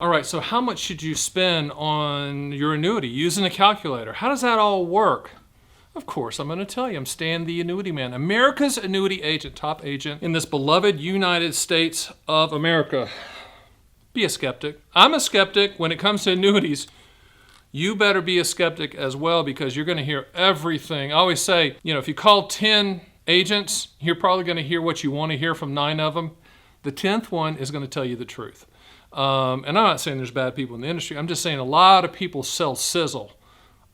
All right, so how much should you spend on your annuity using a calculator? How does that all work? Of course, I'm going to tell you. I'm Stan the Annuity Man, America's annuity agent, top agent in this beloved United States of America. Be a skeptic. I'm a skeptic when it comes to annuities. You better be a skeptic as well, because you're going to hear everything. I always say, if you call 10 agents, you're probably going to hear what you want to hear from 9 of them. The 10th one is going to tell you the truth. And I'm not saying there's bad people in the industry. I'm just saying a lot of people sell sizzle.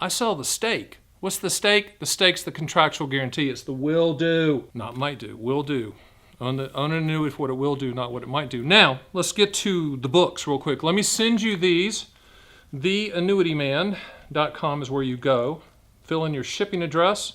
I sell the steak. What's the steak? The steak's the contractual guarantee. It's the will do, not might do, will do. On an annuity, what it will do, not what it might do. Now, let's get to the books real quick. Let me send you these. TheAnnuityman.com is where you go. Fill in your shipping address.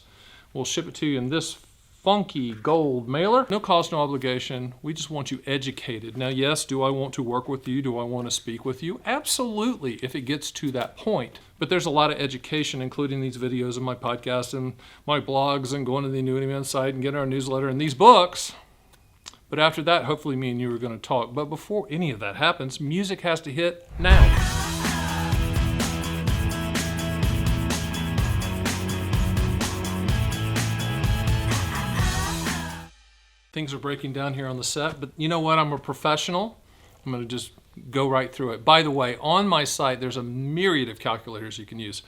We'll ship it to you in this funky gold mailer. No cost, no obligation. We just want you educated. Now, yes, do I want to work with you? Do I want to speak with you? Absolutely, if it gets to that point. But there's a lot of education, including these videos and my podcast and my blogs and going to the Annuity Man site and getting our newsletter and these books. But after that, hopefully me and you are going to talk. But before any of that happens, music has to hit now. Things are breaking down here on the set, but you know what? I'm a professional. I'm going to just go right through it. By the way, on my site, there's a myriad of calculators you can use.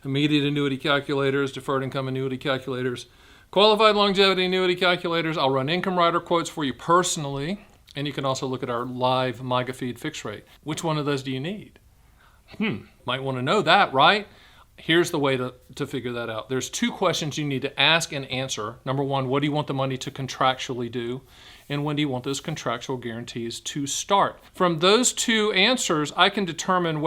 Immediate annuity calculators, deferred income annuity calculators, qualified longevity annuity calculators. I'll run income rider quotes for you personally, and you can also look at our live MIGA feed fixed rate. Which one of those do you need? Might want to know that, right? Here's the way to figure that out. There's 2 questions you need to ask and answer. Number 1, what do you want the money to contractually do? And when do you want those contractual guarantees to start? From those 2 answers, I can determine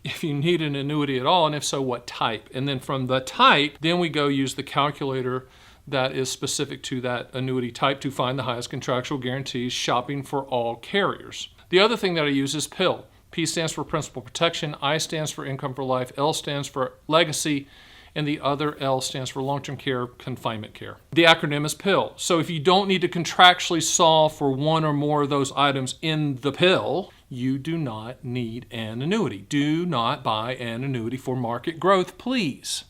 if you need an annuity at all, and if so, what type. And then from the type, then we go use the calculator that is specific to that annuity type to find the highest contractual guarantees, shopping for all carriers. The other thing that I use is PIL. P stands for principal protection, I stands for income for life, L stands for legacy, and the other L stands for long-term care, confinement care. The acronym is PIL. So if you don't need to contractually solve for one or more of those items in the PIL, you do not need an annuity. Do not buy an annuity for market growth, please.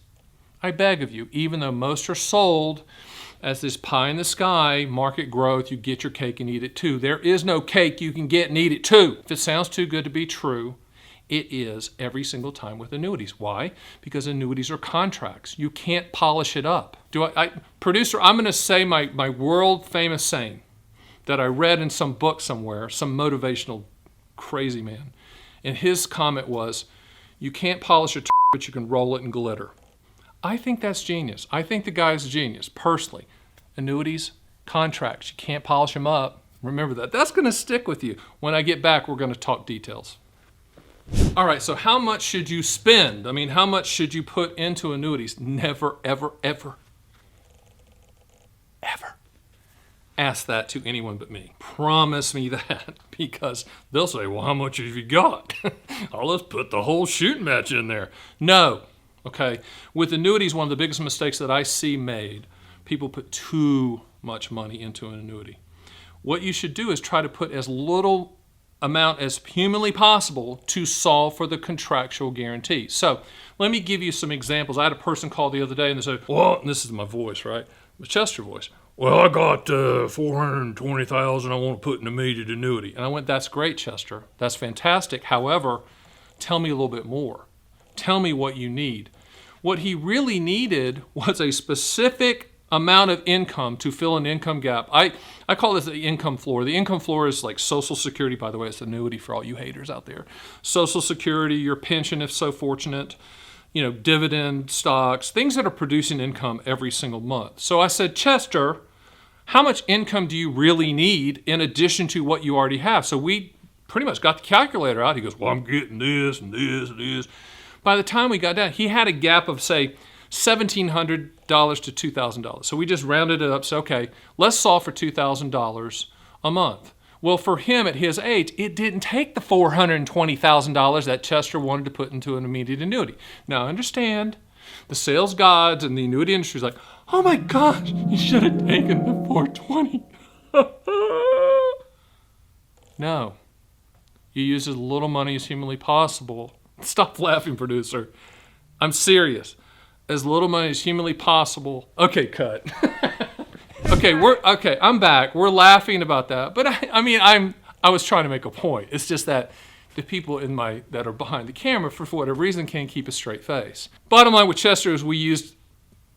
I beg of you, even though most are sold as this pie in the sky, market growth, you get your cake and eat it too. There is no cake you can get and eat it too. If it sounds too good to be true, it is every single time with annuities. Why? Because annuities are contracts. You can't polish it up. Producer, I'm going to say my world famous saying that I read in some book somewhere, some motivational crazy man. And his comment was, you can't polish a but you can roll it in glitter. I think that's genius. I think the guy's a genius, personally. Annuities, contracts, you can't polish them up. Remember that. That's going to stick with you. When I get back, we're going to talk details. All right, so how much should you spend? How much should you put into annuities? Never, ever, ever, ever ask that to anyone but me. Promise me that, because they'll say, well, how much have you got? Oh, let's put the whole shooting match in there. No. Okay, with annuities, one of the biggest mistakes that I see made, people put too much money into an annuity. What you should do is try to put as little amount as humanly possible to solve for the contractual guarantee. So let me give you some examples. I had a person call the other day and they said, well, and this is my voice, right? My Chester voice. Well, I got $420,000 I want to put in immediate annuity. And I went, that's great, Chester. That's fantastic. However, tell me a little bit more. Tell me what you need. What he really needed was a specific amount of income to fill an income gap. I call this the income floor. The income floor is like Social Security, by the way. It's annuity for all you haters out there. Social Security, your pension if so fortunate, dividend stocks, things that are producing income every single month. So I said, Chester, how much income do you really need in addition to what you already have? So we pretty much got the calculator out. He goes, well, I'm getting this and this and this. By the time we got down, he had a gap of, say, $1,700 to $2,000. So we just rounded it up. So, okay, let's solve for $2,000 a month. Well, for him at his age, it didn't take the $420,000 that Chester wanted to put into an immediate annuity. Now, understand, the sales gods and the annuity industry is like, oh my gosh, you should have taken the $420. No. You use as little money as humanly possible. Stop laughing, producer. I'm serious. As little money as humanly possible. Okay, cut. Okay, I'm back. We're laughing about that. But I was trying to make a point. It's just that the people that are behind the camera, for whatever reason, can't keep a straight face. Bottom line with Chester is we used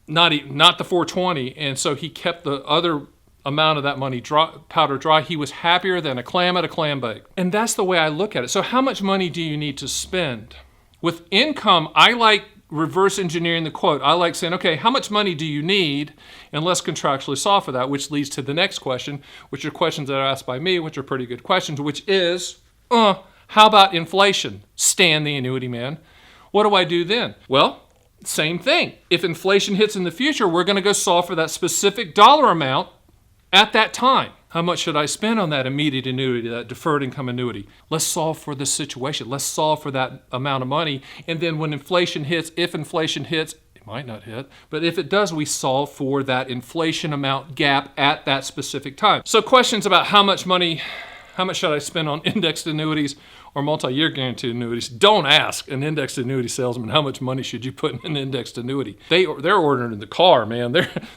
not the 420, and so he kept the other amount of that money powder dry. He was happier than a clam at a clam bake. And that's the way I look at it. So how much money do you need to spend? With income, I like reverse engineering the quote. I like saying, okay, how much money do you need? And let's contractually solve for that, which leads to the next question, which are questions that are asked by me, which are pretty good questions, which is, how about inflation? Stan the annuity man. What do I do then? Well, same thing. If inflation hits in the future, we're going to go solve for that specific dollar amount at that time. How much should I spend on that immediate annuity, that deferred income annuity? Let's solve for this situation. Let's solve for that amount of money. And then when inflation hits, if inflation hits, it might not hit, but if it does, we solve for that inflation amount gap at that specific time. So questions about how much should I spend on indexed annuities or multi-year guaranteed annuities? Don't ask an indexed annuity salesman how much money should you put in an indexed annuity. They're ordering in the car, man.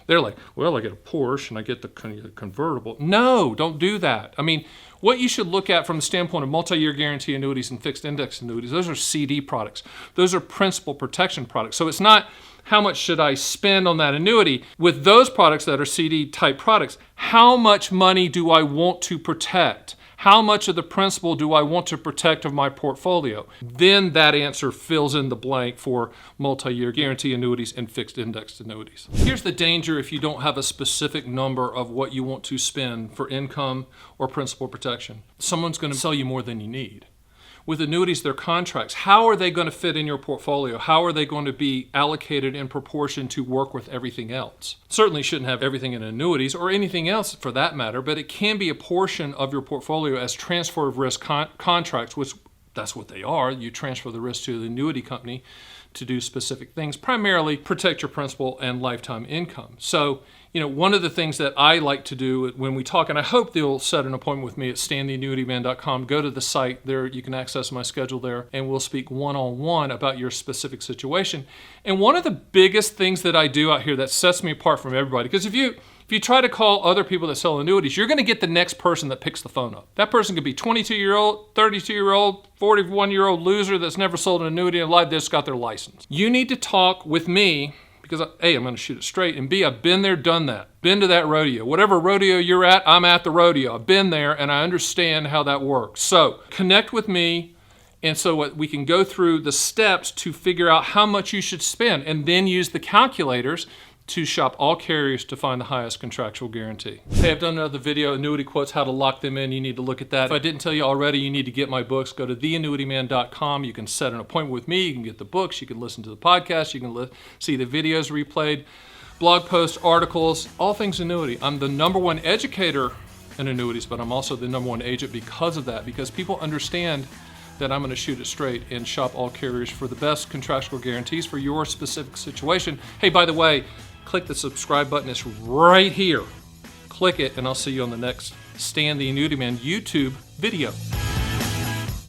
They're like, well, I get a Porsche and I get the convertible. No, don't do that. I mean, what you should look at from the standpoint of multi-year guarantee annuities and fixed index annuities, those are CD products. Those are principal protection products. So it's not how much should I spend on that annuity. With those products that are CD type products, how much money do I want to protect? How much of the principal do I want to protect of my portfolio? Then that answer fills in the blank for multi-year guarantee annuities and fixed indexed annuities. Here's the danger if you don't have a specific number of what you want to spend for income or principal protection. Someone's going to sell you more than you need. With annuities, they're contracts. How are they going to fit in your portfolio? How are they going to be allocated in proportion to work with everything else? Certainly shouldn't have everything in annuities or anything else for that matter, but it can be a portion of your portfolio as transfer of risk contracts, which that's what they are. You transfer the risk to the annuity company to do specific things, primarily protect your principal and lifetime income. So, one of the things that I like to do when we talk, and I hope they'll set an appointment with me at stantheannuityman.com. Go to the site there, you can access my schedule there, and we'll speak one-on-one about your specific situation. And one of the biggest things that I do out here that sets me apart from everybody, because if you try to call other people that sell annuities, you're going to get the next person that picks the phone up. That person could be 22-year-old, 32-year-old, 41-year-old loser that's never sold an annuity in life, that's got their license. You need to talk with me because A, I'm going to shoot it straight, and B, I've been there, done that. Been to that rodeo. Whatever rodeo you're at, I'm at the rodeo. I've been there, and I understand how that works. So connect with me, and so we can go through the steps to figure out how much you should spend, and then use the calculators to shop all carriers to find the highest contractual guarantee. Hey, I've done another video, annuity quotes, how to lock them in. You need to look at that. If I didn't tell you already, you need to get my books. Go to theannuityman.com. You can set an appointment with me. You can get the books. You can listen to the podcast. You can see the videos replayed, blog posts, articles, all things annuity. I'm the #1 educator in annuities, but I'm also the #1 agent because of that, because people understand that I'm going to shoot it straight and shop all carriers for the best contractual guarantees for your specific situation. Hey, by the way, click the subscribe button. It's right here. Click it, and I'll see you on the next Stan the Annuity Man YouTube video.